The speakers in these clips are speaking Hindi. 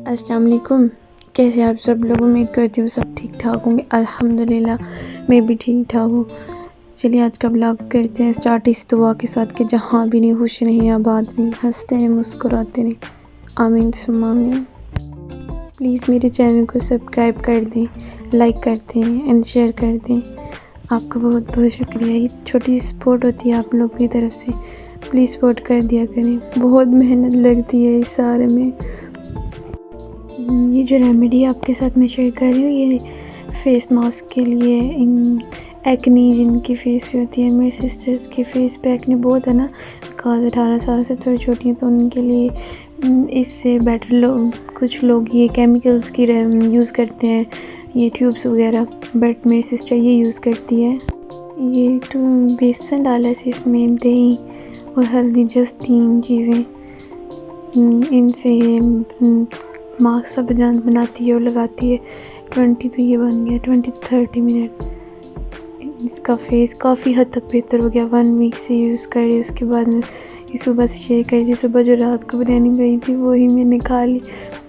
अस्सलाम वालेकुम। कैसे आप सब लोग? उम्मीद करती हूँ सब ठीक ठाक होंगे। अल्हम्दुलिल्लाह मैं भी ठीक ठाक हूँ। चलिए आज का ब्लॉग करते हैं स्टार्ट इस दुआ के साथ कि जहाँ भी नहीं खुश रहें, आबाद रहें, हंसते रहें, मुस्कुराते रहें। आमीन सुम्मा आमीन। प्लीज़ मेरे चैनल को सब्सक्राइब कर दें, लाइक कर दें एंड शेयर कर दें। आपका बहुत बहुत शुक्रिया। ये छोटी सी सपोर्ट होती है आप लोगों की तरफ से। प्लीज़ सपोर्ट कर दिया करें। बहुत मेहनत लगती है इस सारे में। ये जो रेमेडी आपके साथ मैं शेयर कर रही हूँ, ये फेस मास्क के लिए इन एक्नी जिनकी फेस पे होती है। मेरी सिस्टर्स के फेस पे एक्नी बहुत है ना, बिकॉज 18 साल से थोड़ी छोटी हैं, तो उनके लिए इससे बेटर कुछ लोग ये केमिकल्स की यूज़ करते हैं, ये ट्यूब्स वगैरह, बट मेरी सिस्टर ये यूज़ करती है। ये तो बेसन डाला है इसमें, दही और हल्दी, जस्ट 3 चीज़ें। इनसे ये मास्क सा बनाती है और लगाती है। 20 तो ये बन गया, 20 to 30 मिनट। इसका फेस काफ़ी हद तक बेहतर हो गया 1 वीक से यूज़ कर रही। उसके बाद में ये सुबह से शेयर करी थी। सुबह जो रात को बिरयानी गई थी वही मैंने खा ली।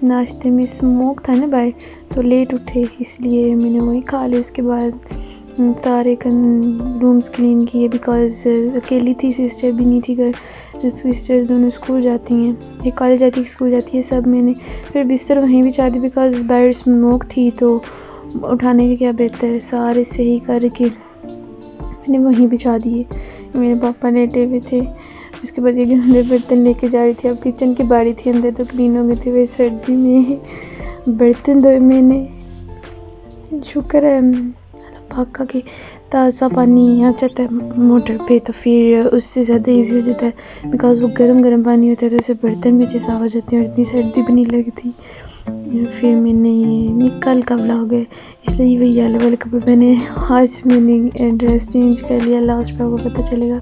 नाश्ते में स्मोक था ना बाहर, तो लेट उठे इसलिए मैंने वही खा ली। उसके बाद सारे रूम्स क्लीन किए, बिकॉज़ अकेली थी, सिस्टर भी नहीं थी घर। सिस्टर्स दोनों स्कूल जाती हैं, एक कॉलेज जाती है, स्कूल जाती है सब। मैंने फिर बिस्तर वहीं बिछा दी, बिकॉज़ बाहर स्मोक थी तो उठाने के क्या बेहतर है। सारे सही करके मैंने वहीं बिछा दिए। मेरे पापा लेटे हुए थे। उसके बाद ये गंदे बर्तन लेके जा रही थी। अब किचन की बारी थी, अंदर तो क्लीन हो गए थे। वही सर्दी में बर्तन धोए मैंने। शुक्र है पाका के ताज़ा पानी आ जाता है मोटर पे, तो फिर उससे ज़्यादा इजी हो जाता है, बिकॉज़ वो गर्म पानी होता है तो उससे बर्तन भी अच्छे साफ़ हो जाते हैं और इतनी सर्दी भी नहीं लगती। फिर मैंने ये कल का ब्लॉग है इसलिए वही येलो वाले कपड़े पहने। आज मैंने ड्रेस चेंज कर लिया, लास्ट में आपको पता चलेगा।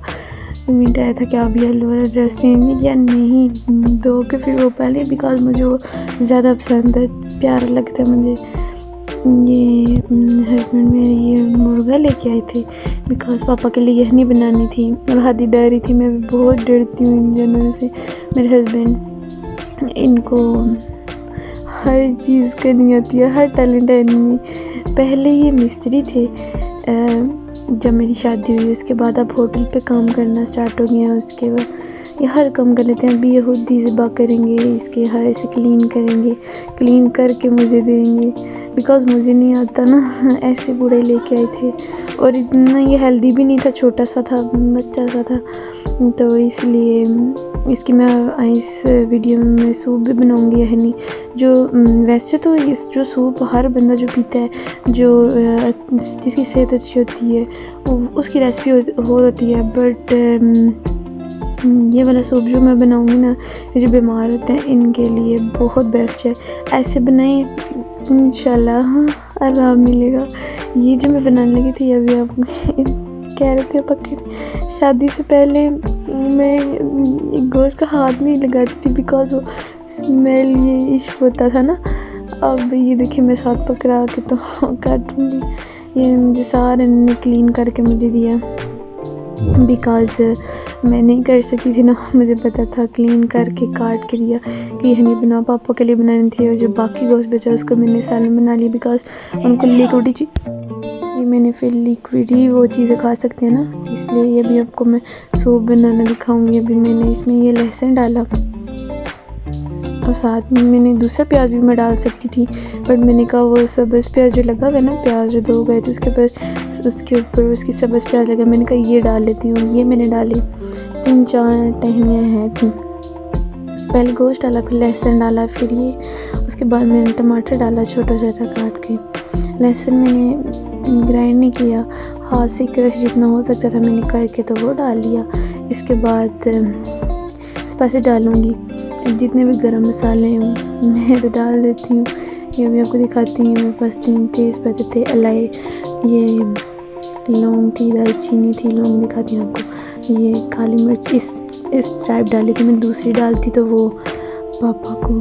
कमेंट आया था कि आप येलो वाला ड्रेस चेंज या नहीं, दो के फिर वो पहले, बिकॉज़ मुझे वो ज़्यादा पसंद है, प्यारा लगता है मुझे। ये हस्बैंड मेरे ये मुर्गा लेके आए थे, बिकॉज़ पापा के लिए यखनी बनानी थी और हादी डर रही थी। मैं भी बहुत डरती हूँ इन जानवरों से। मेरे हस्बैंड, इनको हर चीज़ करनी आती है, हर टैलेंट है इनमें। पहले ये मिस्त्री थे जब मेरी शादी हुई, उसके बाद अब होटल पे काम करना स्टार्ट हो गया। उसके बाद ये हर काम कर लेते हैं। अभी ये खुद ही ज़िबा करेंगे, इसके हर से क्लीन करेंगे, क्लीन करके मुझे देंगे, बिकॉज़ मुझे नहीं आता ना। ऐसे बूढ़े लेके आए थे और इतना ये हेल्दी भी नहीं था, छोटा सा था, बच्चा सा था, तो इसलिए इसकी मैं इस वीडियो में मैं सूप भी बनाऊंगी यखनी। जो वैसे तो इस जो सूप हर बंदा जो पीता है, जो जिसकी सेहत अच्छी होती है उसकी रेसिपी और होती है, बट ये वाला सूप जो मैं बनाऊंगी ना, ये जो बीमार होते हैं इनके लिए बहुत बेस्ट है। ऐसे बनाएं इंशाल्लाह आराम मिलेगा। ये जो मैं बनाने लगी थी अभी, आप कह रहे थे पक्के, शादी से पहले मैं गोश्त का हाथ नहीं लगाती थी, बिकॉज़ वो स्मेल ये इश्क होता था ना। अब ये देखिए मैं साथ पकड़ा के तो काटूँगी। ये मुझे सारे ने क्लीन करके मुझे दिया, बिकॉज़ मैं नहीं कर सकती थी ना, मुझे पता था। क्लीन करके काट के दिया कि यह नहीं बना, पापा के लिए बनानी थी। और जो बाकी गोश्त बचा उसको मैंने सालन बना लिया, बिकॉज़ उनको लिक्विड ये मैंने फिर लिक्विड ही वो चीज़ें खा सकते हैं ना, इसलिए ये भी आपको मैं सूप बनाना दिखाऊंगी। अभी मैंने इसमें ये लहसुन डाला और साथ में मैंने दूसरा प्याज भी मैं डाल सकती थी, बट मैंने कहा वो सब्ज़ प्याज जो लगा हुआ है ना, प्याज जो 2 गए थे उसके ऊपर उसकी सब्ज़ प्याज लगा, मैंने कहा ये डाल लेती हूँ। ये मैंने डाली, 3-4 टहनियाँ हैं थी। पहले गोश्त डाला, फिर लहसुन डाला, फिर ये, उसके बाद मैंने टमाटर डाला छोटा छोटा काट के। लहसुन मैंने ग्राइंड नहीं किया, हाथ से क्रश जितना हो सकता था मैंने करके तो वो डाल लिया। इसके बाद स्पाइसेस डालूँगी, जितने भी गरम मसाले हैं मैं तो डाल देती हूँ। ये भी आपको दिखाती हूँ। मेरे पास 3 तेज़पत्ते थे, इलायची, ये लौंग थी, दालचीनी थी, लौंग दिखाती हूँ आपको। ये काली मिर्च इस टाइप डाली थी, मैं दूसरी डालती तो वो पापा को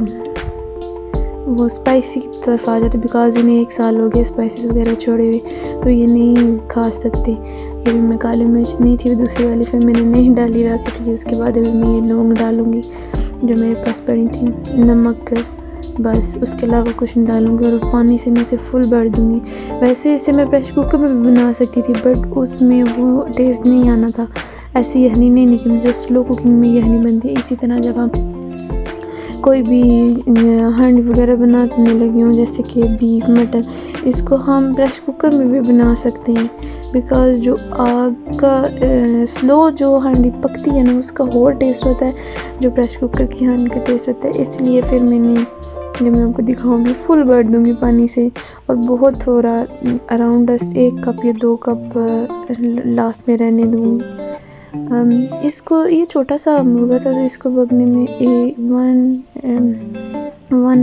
वो स्पाइसी की तरफ आ जाते, बिकॉज़ इन्हें 1 साल हो गया स्पाइसेस वगैरह छोड़े हुए, तो ये नहीं खा सकते। ये भी मैं काली मिर्च नहीं थी, वो दूसरी वाली फिर मैंने नहीं डाली रखी थी। उसके बाद अभी मैं ये लौंग डालूँगी जो मेरे पास पड़ी थी। नमक बस उसके अलावा कुछ नहीं डालूँगी और पानी से मैं इसे फुल भर दूँगी। वैसे इसे मैं प्रेशर कुकर में भी बना सकती थी, बट उसमें वो टेस्ट नहीं आना था, ऐसी यखनी नहीं निकली जो स्लो कुकिंग में यखनी बनती है। इसी तरह जब हम कोई भी हांडी वगैरह बनाने लगी हूँ, जैसे कि बीफ, मटन, इसको हम प्रेशर कुकर में भी बना सकते हैं, बिकॉज़ जो आग का स्लो जो हांडी पकती है ना, उसका और टेस्ट होता है जो प्रेशर कुकर की हांडी का टेस्ट होता है। इसलिए फिर मैंने, जब मैं आपको दिखाऊंगी, फुल भर दूंगी पानी से और बहुत थोड़ा अराउंड 1 कप या 2 कप लास्ट में रहने दूँगी। इसको, ये छोटा सा मुर्गा था, तो इसको पकने में 1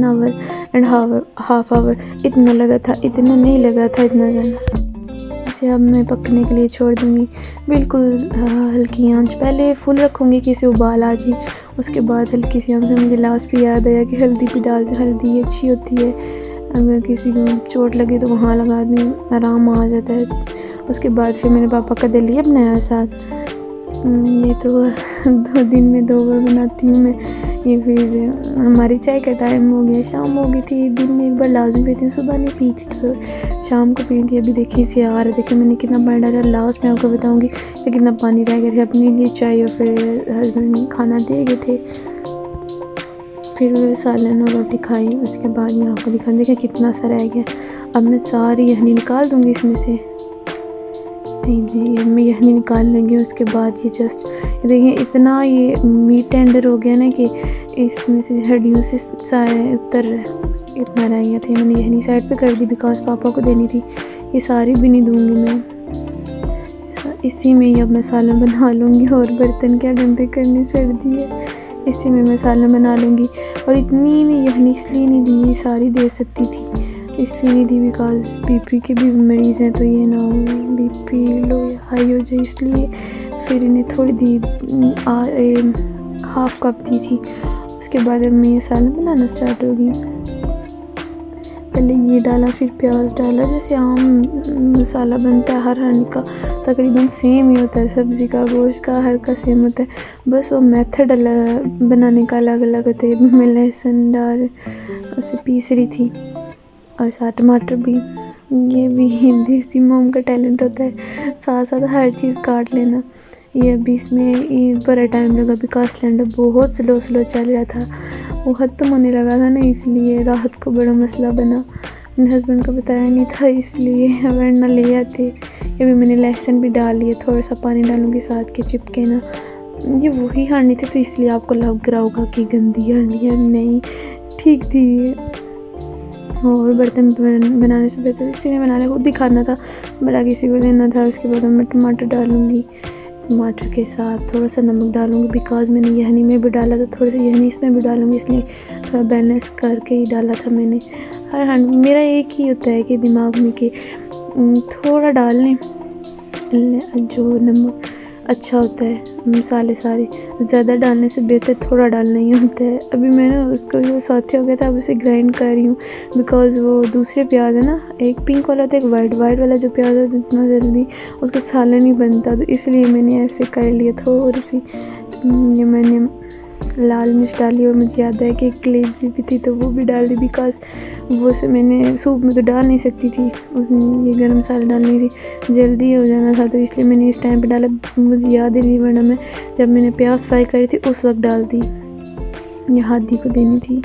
आवर एंड हाफ आवर इतना लगा था, इतना नहीं लगा था इतना ज़्यादा। इसे अब मैं पकने के लिए छोड़ दूँगी, बिल्कुल हल्की आंच, पहले फुल रखूँगी कि इसे उबाल आ जाए, उसके बाद हल्की सी आंच में। मुझे लास्ट पे याद आया कि हल्दी भी डाल दें, हल्दी अच्छी होती है, अगर किसी को चोट लगे तो वहाँ लगा दें, आराम आ जाता है। उसके बाद फिर मैंने पापा का दलिया बनाया साथ। ये तो 2 दिन में 2 बार बनाती हूँ मैं। ये फिर हमारी चाय का टाइम हो गया, शाम हो गई थी। दिन में 1 बार लाजमी पीती हूँ, सुबह नहीं पी थी तो शाम को पी थी। अभी देखिए इसे आ रहा, देखिए मैंने कितना पानी डाला, लास्ट में आपको बताऊँगी कि कितना पानी रह गया था। अपने लिए चाय और फिर हस्बैंड खाना दे गए थे, फिर सालन और रोटी खाई। उसके बाद यहाँ पर दिखा, देखिए कितना सा रह गया। अब मैं सारी यखनी निकाल दूँगी इसमें से। जी, मैं यखनी निकाल लूँगी। उसके बाद ये जस्ट देखिए इतना ये मीट टेंडर हो गया ना कि इसमें से हड्डियों से उतर रहा है, इतना रह गया था। मैंने यखनी साइड पे कर दी बिकॉज पापा को देनी थी, ये सारी भी नहीं दूँगी मैं। इसी में ही अब मैं सालन बना लूँगी, और बर्तन क्या गंदे करनी सर्दी है, इसी में मैं सालन बना लूँगी। और इतनी नहीं यखनी इसलिए नहीं दी, सारी दे सकती थी, इसलिए नहीं दी बिकॉज बीपी के भी मरीज़ हैं, तो ये ना हो बीपी लो या हाई हो जाए, इसलिए फिर इन्हें थोड़ी दी, हाफ कप दी थी। उसके बाद अब मैं ये सालन बनाना स्टार्ट होगी। पहले ये डाला, फिर प्याज डाला, जैसे आम मसाला बनता है हर हांडी का तकरीबन सेम ही होता है, सब्ज़ी का, गोश्त का, हर का सेम होता है, बस वो मेथड बनाने का अलग अलग होता है। मैं लहसुन डाल उसे पीस रही थी और साथ टमाटर भी, ये भी देसी मोम का टैलेंट होता है, साथ साथ हर चीज़ काट लेना। ये अभी इसमें ये बड़ा टाइम लगा बिकॉज सिलेंडर बहुत स्लो चल रहा था, वो ख़त्म होने लगा था ना, इसलिए रात को बड़ा मसला बना। मेरे हस्बैंड को बताया नहीं था, इसलिए वरना ले आते। ये भी मैंने लहसुन भी डाल लिया, थोड़ा सा पानी डालूँगी साथ के चिपके ना। ये वही हांडी थी, तो इसलिए आपको लग रहा होगा कि गंदी हांडी है, नहीं ठीक थी। और बर्तन बनाने से बेहतर इसी में बना ले, खुद दिखाना था, बड़ा किसी को देना था। उसके बाद मैं टमाटर डालूँगी, टमाटर के साथ थोड़ा सा नमक डालूँगी बिकॉज मैंने यखनी में भी डाला था, थोड़ी सी यखनी इसमें भी डालूँगी, इसलिए थोड़ा बैलेंस करके ही डाला था मैंने। हर हांडी मेरा एक ही होता है कि दिमाग में कि थोड़ा डाल लें, जो नमक अच्छा होता है, मसाले सारे ज़्यादा डालने से बेहतर थोड़ा डालना ही होता है। अभी मैंने उसको, जो साथी हो गया था, अब उसे ग्राइंड कर रही हूँ बिकॉज़ वो दूसरे प्याज है ना, एक पिंक वाला था, एक वाइट वाला जो प्याज होता है, इतना जल्दी उसका सालन नहीं बनता, तो इसलिए मैंने ऐसे कर लिया। थोड़ी सी ये मैंने लाल मिर्च डाली, और मुझे याद है कि एक कलेजी भी थी तो वो भी डाल दी बिकॉज वो से मैंने सूप में तो डाल नहीं सकती थी, उसने ये गरम मसाला डालनी थी, जल्दी हो जाना था, तो इसलिए मैंने इस टाइम पे डाला। मुझे याद ही नहीं, वरना मैं जब मैंने प्याज फ्राई करी थी उस वक्त डाल दी, ये हादी को देनी थी।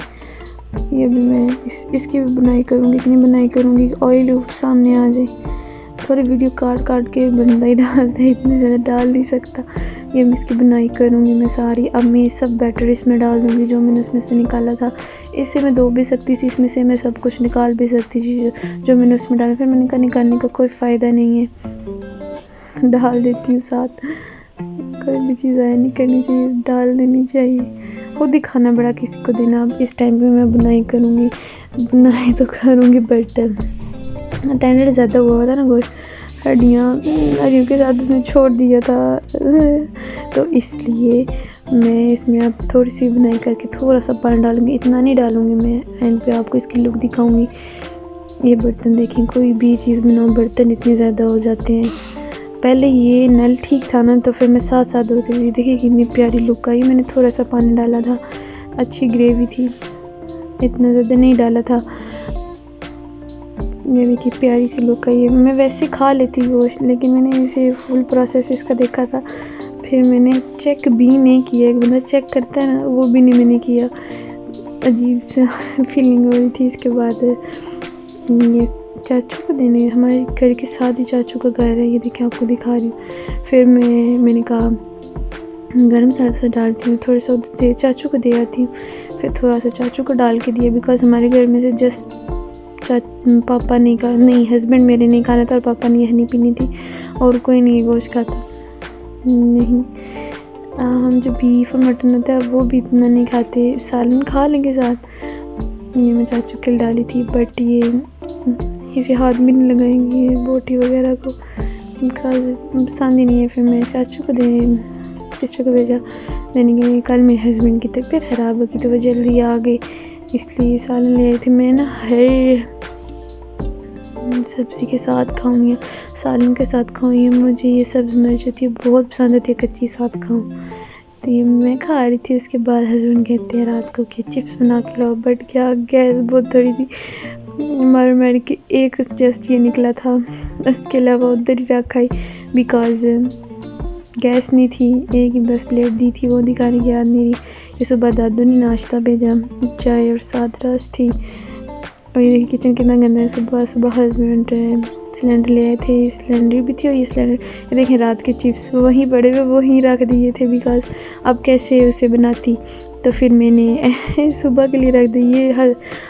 ये भी मैं इसकी भी बुनाई करूँगी, इतनी बुनाई करूँगी कि ऑयल सामने आ जाए। थोड़ी वीडियो काट के बंदा ही डालता है, इतनी ज़्यादा डाल नहीं सकता। ये मैं इसकी बुनाई करूँगी मैं सारी। अब मैं सब बैटर इसमें डाल दूँगी जो मैंने उसमें से निकाला था। इसे मैं धो भी सकती थी, इसमें से मैं सब कुछ निकाल भी सकती थी जो मैंने उसमें डाला। फिर मैंने कहा निकालने का कोई फ़ायदा नहीं है, डाल देती हूँ साथ। कोई भी चीज़ आया नहीं करनी चाहिए, डाल देनी चाहिए। खुद ही खाना बड़ा किसी को देना। अब इस टाइम पे मैं बुनाई करूँगी, बुनाई तो करूँगी बट टेंडर ज़्यादा हुआ था ना गोश्त, हड्डियों के साथ उसने छोड़ दिया था तो इसलिए मैं इसमें अब थोड़ी सी बुनाई करके थोड़ा सा पानी डालूँगी, इतना नहीं डालूँगी मैं। एंड पे आपको इसकी लुक दिखाऊँगी। ये बर्तन देखें, कोई भी चीज़ बनाओ बर्तन इतने ज़्यादा हो जाते हैं। पहले ये नल ठीक था ना, तो फिर मैं साथ धोती थी। देखिए कितनी प्यारी लुक आई। मैंने थोड़ा सा पानी डाला था, अच्छी ग्रेवी थी। इतना ज़्यादा नहीं डाला था। ये देखिए प्यारी सी लुक आई है। मैं वैसे खा लेती गोश्त, लेकिन मैंने इसे फुल प्रोसेस इसका देखा था, फिर मैंने चेक भी नहीं किया। एक बंदा चेक करता है ना, वो भी नहीं मैंने किया। अजीब सा फीलिंग हो रही थी। इसके बाद ये चाचू को देने, हमारे घर के साथ ही चाचू का घर है, ये देखिए आपको दिखा रही हूँ। फिर मैंने कहा गरम मसाला से डालती हूँ, थोड़ा सा दे चाचू को दे आती हूँ। फिर थोड़ा सा चाचू को डाल के दिया, बिकॉज हमारे घर में से जस्ट पापा नहीं हस्बैंड मेरे नहीं खाना था और पापा ने यह नहीं पीनी थी, और कोई नहीं गोश्त खाता नहीं। हम जो बीफ और मटन होता है वो भी इतना नहीं खाते, सालन खा लेंगे साथ। ये मैं चाचू के लिए डाली थी, बट ये इसे हाथ भी नहीं लगाएंगे बोटी वगैरह को, बिकॉज पसंद ही नहीं है। फिर मैं चाचू को सिस्टर को भेजा देने के लिए। कल मेरे हस्बैंड की तबीयत ख़राब हो गई तो वो जल्दी आ गए, इसलिए सालन ले आए थे। मैं ना हर सब्ज़ी के साथ खाऊँ या सालन के साथ खाऊँ, या मुझे ये सब्ज़ मिर्च होती है बहुत पसंद होती है, कच्ची साथ खाऊँ। तो ये मैं खा रही थी। उसके बाद हस्बैंड कहते हैं रात को कि चिप्स बना के लाओ, बट क्या गैस बहुत थोड़ी थी, मार के एक जस्ट ये निकला था, उसके अलावा उधर ही रखा ही, बिकॉज गैस नहीं थी। एक ही बस प्लेट दी थी, वो दिखाने की याद नहीं रही। ये सुबह दादू ने नाश्ता भेजा, चाय और साथ रस थी। और ये देखिए किचन कितना गंदा है। सुबह हस्बैंड सिलेंडर ले आए थे, सिलेंडर भी थी और ये सिलेंडर, ये देखें रात के चिप्स वहीं पड़े हुए वहीं रख दिए थे, बिकॉज अब कैसे उसे बनाती। तो फिर मैंने सुबह के लिए रख दिए,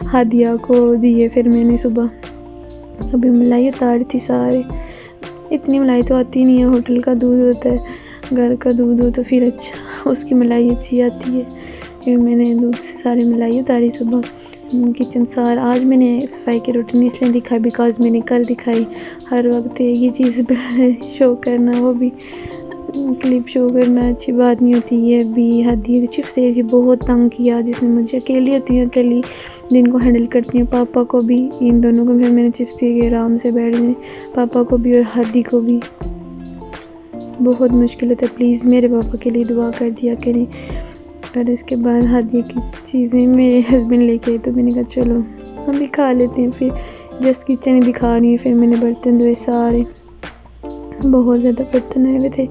हादिया को दिए। फिर मैंने सुबह अभी मलाई उतारी थी सारे। इतनी मलाई तो आती नहीं है, होटल का दूध होता है, घर का दूध हो तो फिर अच्छा उसकी मलाई अच्छी आती है। फिर मैंने दूध से सारी मलाई उतारी सुबह। किचन सार आज मैंने सफाई की रूटीन इसलिए दिखाई बिकॉज मैंने कल दिखाई। हर वक्त एक ही चीज़ शो करना, वो भी क्लिप शो करना अच्छी बात नहीं होती है। अभी हादी चिप्स जी बहुत तंग किया, जिसने मुझे अकेली होती हूँ, अकेली जिनको हैंडल करती हूँ, पापा को भी, इन दोनों को। फिर मैंने चिप्स दिए कि आराम से बैठ जाए, पापा को भी और हादी को भी। बहुत मुश्किल होता है, प्लीज़ मेरे पापा के लिए दुआ कर दिया करें। और इसके बाद हादी की चीज़ें मेरे हस्बैंड लेके आए, तो मैंने कहा चलो हम भी खा लेते हैं। फिर जस्ट किचन ही दिखा रही है। फिर मैंने बर्तन धोए सारे, बहुत ज़्यादा बर्तन आए हुए थे,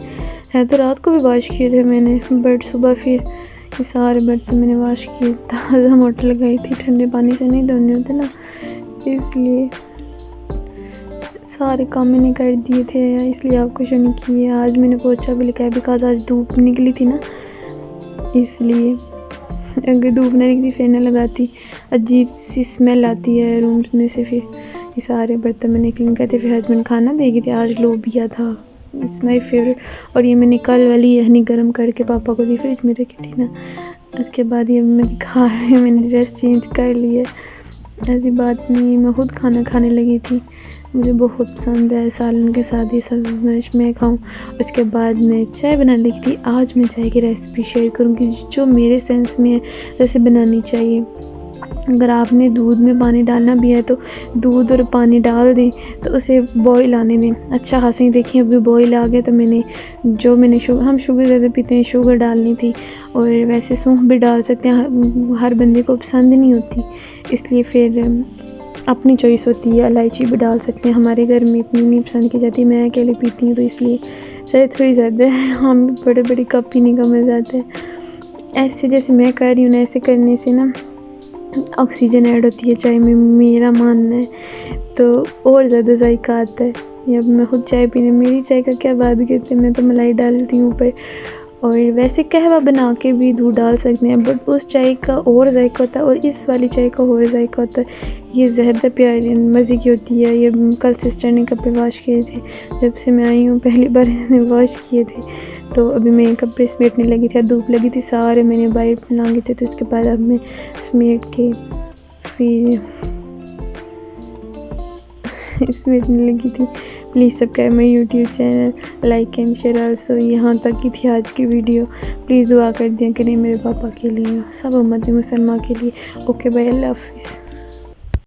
है तो रात को भी वॉश किए थे मैंने, बट सुबह फिर ये सारे बर्तन मैंने वॉश किए। ताज़ा मोटर लगाई थी, ठंडे पानी से नहीं धोने होते ना, इसलिए सारे काम मैंने कर दिए थे, इसलिए आपको शो नहीं किए। आज मैंने पोछा भी लगाया, बिकॉज आज धूप निकली थी ना, इसलिए अगर धूप नहीं निकली फिर ना लगाती, अजीब सी स्मेल आती है रूम में से। फिर ये सारे बर्तन मैंने क्लीन करते। फिर हस्बैंड खाना दे गए थे, आज लोबिया था, इट्स माई फेवरेट। और ये मैंने कल वाली यहनी गर्म करके पापा को दी, फ्रिज में रखी थी ना। उसके बाद ये मैं दिखा रही हूँ, मैंने ड्रेस चेंज कर ली है, ऐसी बात नहीं, मैं खुद खाना खाने लगी थी। मुझे बहुत पसंद है सालन के साथ ये सब मिर्च मैं खाऊं। उसके बाद मैं चाय बनाने लगी थी। आज मैं चाय की रेसिपी शेयर करूंगी जो मेरे सेंस में है वैसे बनानी चाहिए। अगर आपने दूध में पानी डालना भी है तो दूध और पानी डाल दें, तो उसे बॉईल आने दें अच्छा खासा ही। देखिए अभी बॉईल आ गया, तो मैंने शुगर, हम शुगर ज़्यादा पीते हैं, शुगर डालनी थी। और वैसे सौंफ भी डाल सकते हैं, हर बंदे को पसंद नहीं होती, इसलिए फिर अपनी चॉइस होती है। इलायची भी डाल सकते हैं, हमारे घर में इतनी नहीं पसंद की जाती, मैं अकेले पीती हूँ तो इसलिए चाय थोड़ी ज़्यादा है, हम बड़े बड़े कप पीने का मज़ा आता है। ऐसे जैसे मैं कर रही हूँ ना, ऐसे करने से ना ऑक्सीजन ऐड होती है चाय में, मेरा मानना है, तो और ज़्यादा जायका आता है। या मैं खुद चाय पीने, मेरी चाय का क्या बात कहते हैं, मैं तो मलाई डालती हूँ ऊपर। और वैसे कहवा बना के भी दूध डाल सकते हैं, बट उस चाय का और जायका होता है और इस वाली चाय का और जायका होता है। ये ज़्यादा प्यारी मज़े की होती है। ये कल सिस्टर ने कपड़े वॉश किए थे, जब से मैं आई हूँ पहली बार इसने वॉश किए थे, तो अभी मैं कपड़े समेटने लगी थी, धूप लगी थी, सारे मैंने बाहर लांगे थे, तो उसके बाद अब मैं समेट के फिर समेटने लगी थी। Please subscribe my YouTube channel, like and share also. यहाँ तक की थी आज की वीडियो, प्लीज़ दुआ कर दिया करें मेरे पापा के लिए, सब उम्मत मुसलमान के लिए। ओके बाय, अल्लाह हाफिज़।